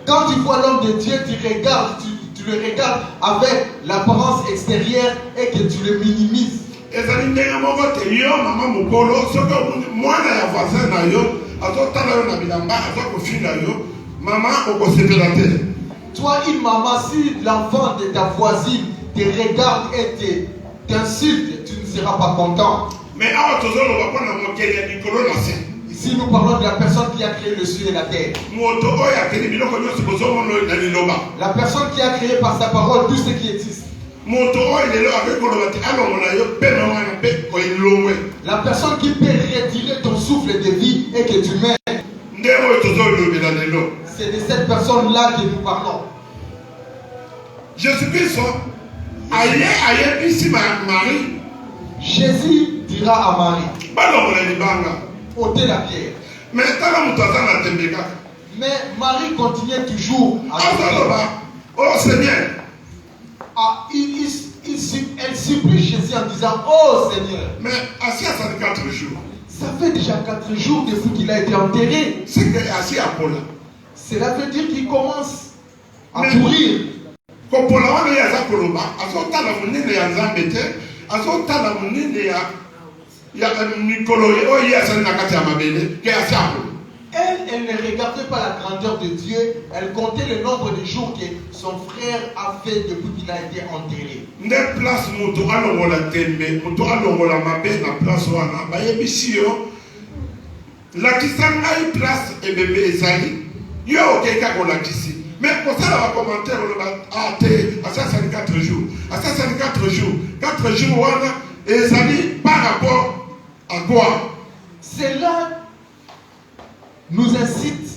Quand tu vois l'homme de Dieu, tu regardes, tu le regardes avec l'apparence extérieure et que tu le minimises. Toi, une maman, si l'enfant de ta voisine te regarde et t'insulte, tu ne seras pas content. Mais ici, nous parlons de la personne qui a créé le ciel et la terre. La personne qui a créé par sa parole tout ce qui existe. La personne qui peut retirer ton souffle de vie et que tu mènes. C'est de cette personne-là que nous parlons. Jésus-Christ, Jésus dira à Marie, ôtez la pierre. Mais Marie continuait toujours à dire, oh Seigneur. Elle supplie Jésus en disant, oh Seigneur. Mais assis à 4 jours. Ça fait déjà 4 jours depuis qu'il a été enterré. C'est assis à Paul. Cela veut dire qu'il commence à pourrir. Elle ne regardait pas la grandeur de Dieu, elle comptait le nombre de jours que son frère a fait depuis qu'il a été enterré. Mais pour ça, on va commenter à 4 jours. À 4 jours. 4 jours, et ça dit par rapport à quoi? Cela nous incite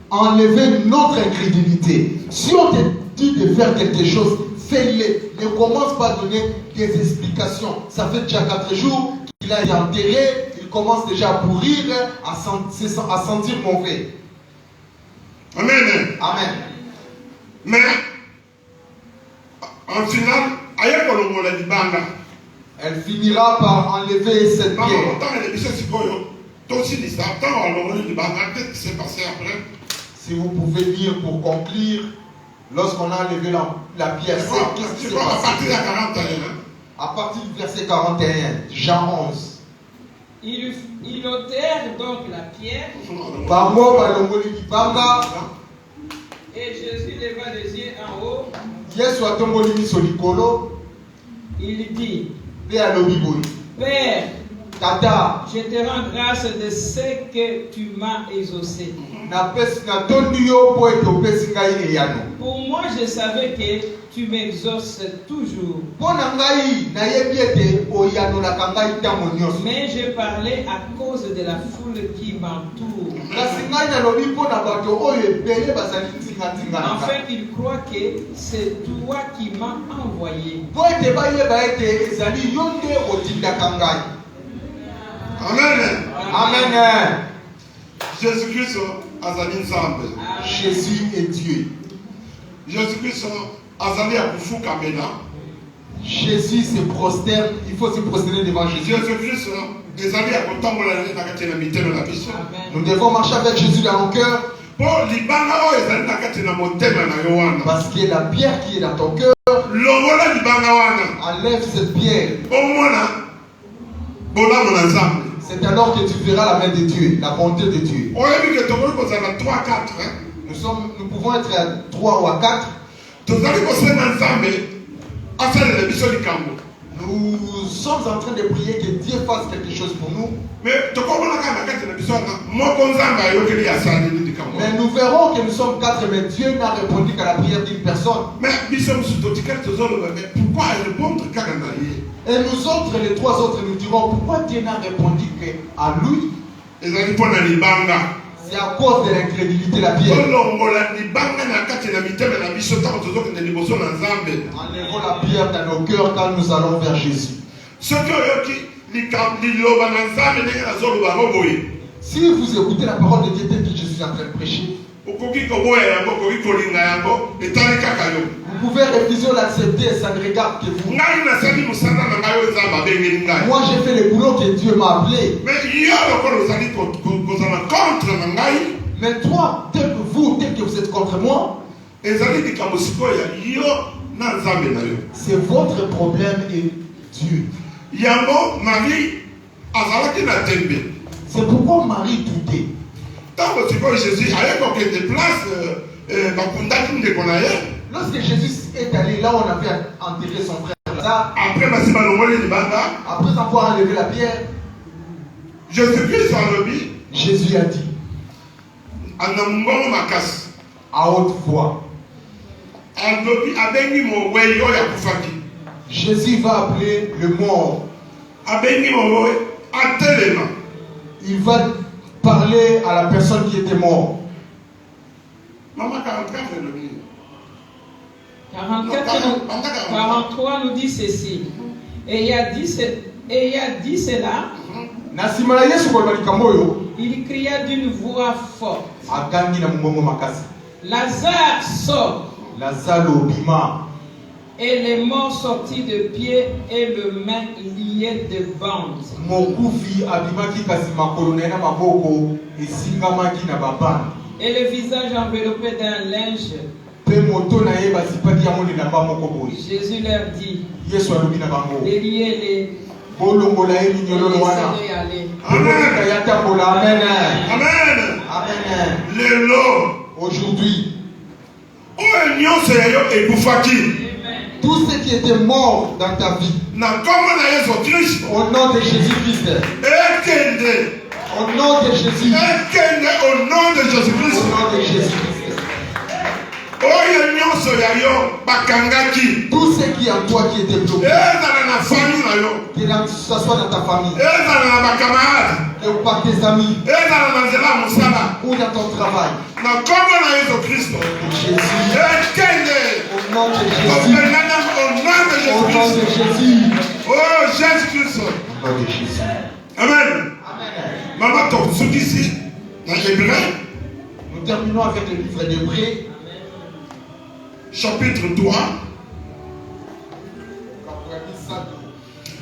à enlever notre incrédulité. Si on te dit de faire quelque chose, fais-le. Ne commence pas à donner des explications. Ça fait déjà 4 jours qu'il a été enterré, il commence déjà à pourrir, à sentir mauvais. Amen. Amen. Mais en final, elle finira par enlever cette pierre. Si vous pouvez lire pour conclure, lorsqu'on a enlevé la pierre, qu'est-ce qui s'est passé? À partir du verset 41, Jean 11. Ils ôtèrent donc la pierre. Et Jésus leva les yeux en haut. Il dit, Père, Tata, je te rends grâce de ce que tu m'as exaucé. Pour moi, je savais que tu m'exauces toujours. Mais je parlais à cause de la foule qui m'entoure. Enfin, ils croient que c'est toi qui m'as envoyé. Amen. Amen. Jésus-Christ a ensemble. Jésus est Dieu. Jésus-Christ a Kamena. Jésus se prosterne, il faut se prosterner devant Jésus. Jésus-Christ nous devons marcher avec Jésus dans nos cœurs. Parce que la pierre qui est dans ton cœur, enlève cette pierre. C'est alors que tu verras la main de Dieu, la bonté de Dieu. Nous pouvons être à 3 ou à 4. Nous sommes en train de prier que Dieu fasse quelque chose pour nous. Mais nous verrons que nous sommes 4, mais Dieu n'a répondu qu'à la prière d'une personne. Et nous autres, les 3 autres, nous dirons pourquoi Dieu n'a répondu qu'à lui. C'est à cause de l'incrédulité de la pierre. Enlevons la pierre dans nos cœurs quand nous allons vers Jésus. Si vous écoutez la parole de Dieu telle que Jésus est en train de prêcher, vous pouvez refuser ou l'accepter, ça ne regarde que vous. Moi j'ai fait le boulot que Dieu m'a appelé. Mais toi, depuis vous tel que vous êtes contre moi. C'est votre problème et Dieu. C'est pourquoi Marie doutait. Lorsque Jésus est allé là où on avait enterré son frère Lazare, après avoir enlevé la pierre, Jésus a dit à haute voix, Jésus va appeler le mort. Il va parler à la personne qui était morte. 43 nous dit ceci. Et il a dit cela. Il cria d'une voix forte. Lazare sort. Et les morts sortis de pied et le main liés de bandes. Et le visage enveloppé d'un linge. Jésus leur dit, déliez-les. Amen. Aujourd'hui, tout ce qui était mort dans ta vie, au nom de Jésus-Christ, au nom de Jésus, au nom de Jésus-Christ, tout ce qui est en toi qui était bloqué, que ce soit dans ta famille, ou par tes amis, ou dans ton travail, au nom de Jésus, au nom de Jésus, oh Jésus-Christ, au nom de Jésus. Amen. Maman, ce qu'ici, dans l'Hébreu, nous terminons avec le livre d'Hébreu, chapitre 3,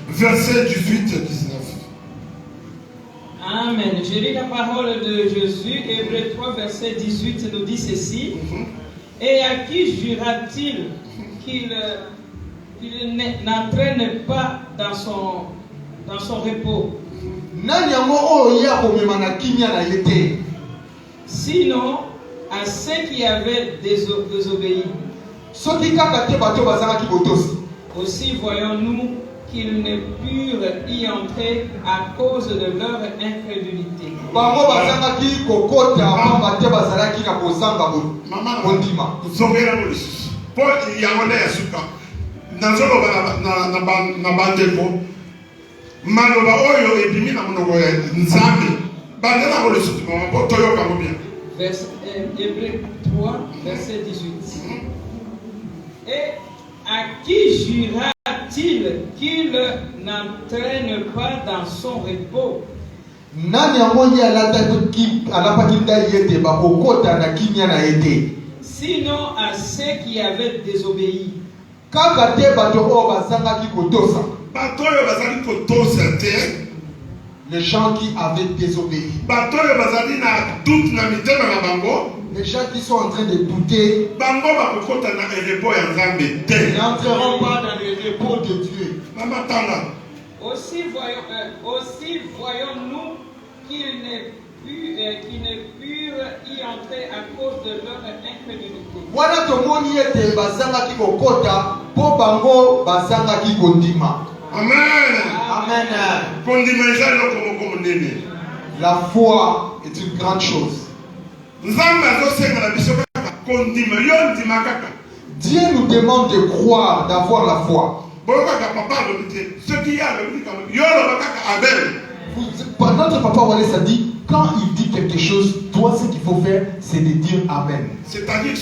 verset 18-19. Amen. Je lis la parole de Jésus. Hébreu 3, verset 18 nous dit ceci. Et à qui jura-t-il qu'il n'entraîne pas dans son repos? Sinon, à ceux qui avaient désobéi. Aussi voyons-nous qu'ils ne purent y entrer à cause de leur incrédulité. Hébreu 3, verset 18. Et à qui jura-t-il qu'il n'entraîne pas dans son repos? Sinon à ceux qui avaient désobéi. Les gens qui avaient désobéi. Les gens qui sont en train de douter n'entreront pas dans le repos de Dieu. Aussi voyons-nous qu'ils ne purent y entrer à cause de leur incrédulité. Amen. Amen. La foi est une grande chose. Dieu nous demande de croire, d'avoir la foi. Notre papa Wallace a dit, quand il dit quelque chose, toi ce qu'il faut faire, c'est de dire Amen. C'est-à-dire,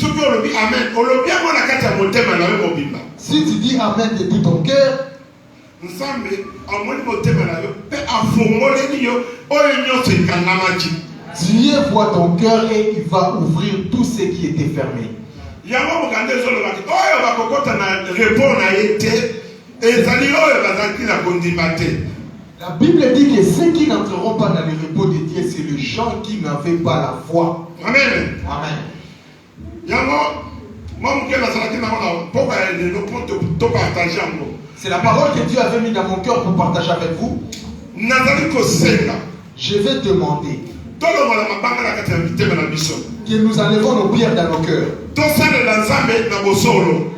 si tu dis Amen de tout ton cœur, Dieu voit ton cœur et il va ouvrir tout ce qui était fermé. La Bible dit que ceux qui n'entreront pas dans le repos de Dieu, c'est les gens qui n'avaient pas la foi. Amen. Amen. C'est la parole que Dieu avait mis dans mon cœur pour partager avec vous. Je vais demander que nous enlevons nos pierres dans nos cœurs.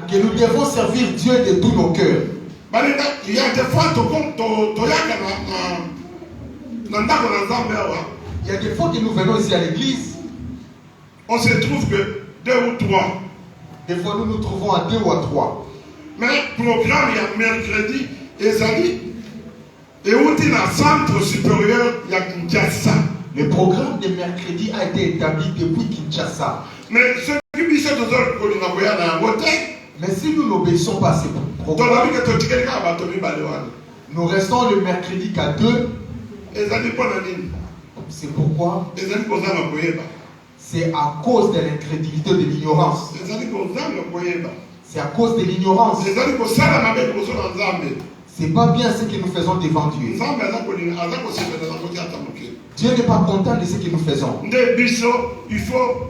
Que nous devons servir Dieu de tous nos cœurs. Il y a des fois que nous venons ici à l'église. On se trouve que 2 ou 3. Des fois nous nous trouvons à 2 ou à 3. Mais le programme, il y a mercredi, Ezali, et où il y a un centre supérieur, il y a Kinshasa. Le programme de mercredi a été établi depuis Kinshasa. Mais ceux qui disent que mais si nous n'obéissons pas à ces programmes, nous restons le mercredi qu'à 2. C'est pourquoi c'est à cause de l'incrédulité, de l'ignorance. C'est à cause de l'ignorance. C'est pas bien ce que nous faisons devant Dieu. Dieu n'est pas content de ce que nous faisons. Il faut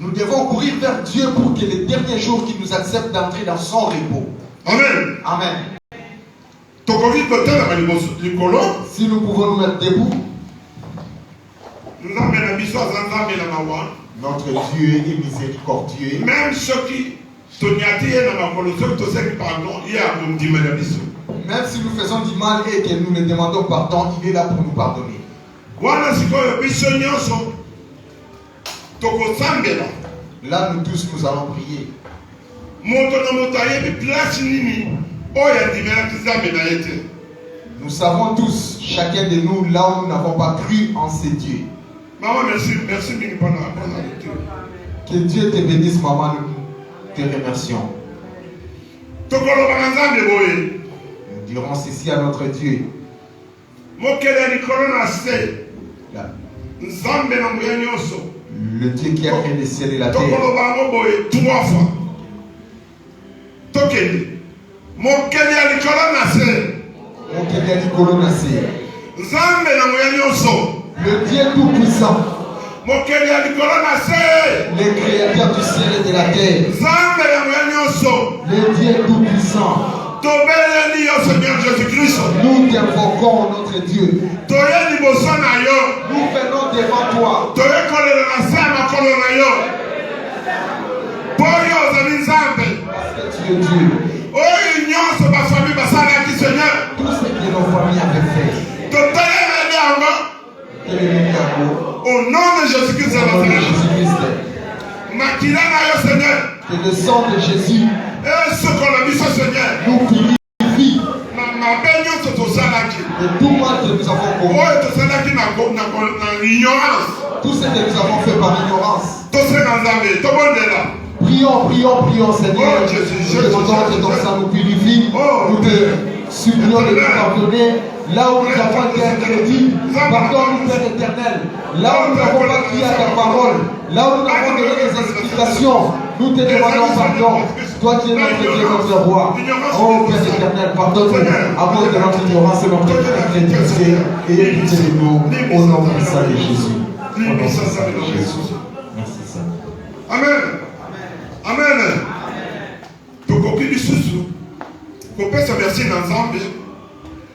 nous devons courir vers Dieu pour que les derniers jours qu'il nous accepte d'entrer dans son repos. Amen. Amen. Si nous pouvons nous mettre debout. Notre Dieu est miséricordieux. Même ceux qui même si nous faisons du mal et que nous lui demandons pardon, il est là pour nous pardonner. Là, nous tous, nous allons prier. Nous savons tous, chacun de nous, là où nous n'avons pas cru en ces dieux. Maman, merci pour la lecture. Que Dieu te bénisse, maman. Nous te remercions. Nous dirons ceci à notre Dieu. Le Dieu qui a créé les ciels et la terre. Le Dieu tout-puissant. Le créateur du ciel et de la terre. Le Dieu tout-puissant. Nous t'invoquons, notre Dieu. Nous venons devant toi. Parce que tu es Dieu. Tout ce que nos familles avaient fait. Au nom de Jésus-Christ, que le sang de Jésus nous purifie de tout mal que nous avons commis. Tout ce que nous avons fait par ignorance. Prions, Seigneur. Nous demandons que ton sang nous purifie. Nous te supplions de nous pardonner. Là où nous avons été incrédules, pardonne-nous, Père éternel. Là où nous n'avons pas crié à ta parole, là où nous n'avons donné des explications, nous te demandons pardon. Toi qui es notre Dieu, notre roi. Oh Père éternel, pardonne-nous à cause de notre ignorance et notre incrédulité. Et pitié de nous, au nom puissant de Jésus. Au nom puissant de Jésus. Merci Seigneur. Amen. Amen. Merci ensemble.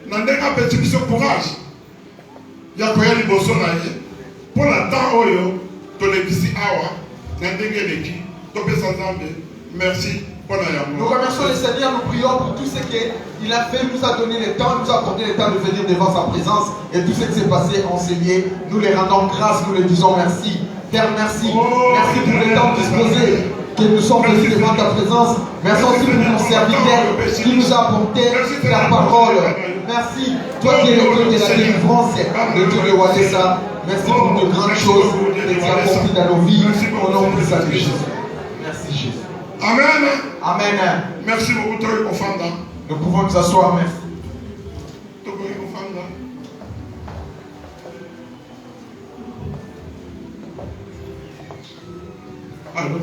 Nandeka petit biso courage. Ya koya liboso na ye. Pour la temps oyo to lebisi awa nandenge leki to pesa nzambe. Merci pour la yamour. Nous remercions le Seigneur, nous prions pour tout ce qu'il a fait, nous a donné le temps, nous a accordé le temps de venir devant sa présence et tout ce qui s'est passé en ces lieux. Nous les rendons grâce, nous les disons merci. Père, merci. Merci pour le temps disposé que nous sommes venus devant ta présence. Merci aussi pour ton serviteur qui nous a apporté la parole. Merci, toi qui es le Dieu de la délivrance, le Dieu de Wadessa. Merci pour de grandes choses que tu as accomplies dans nos vies. Au nom de Jésus. Merci Jésus. Amen. Amen. Merci beaucoup. Nous pouvons nous asseoir. Merci. Alors.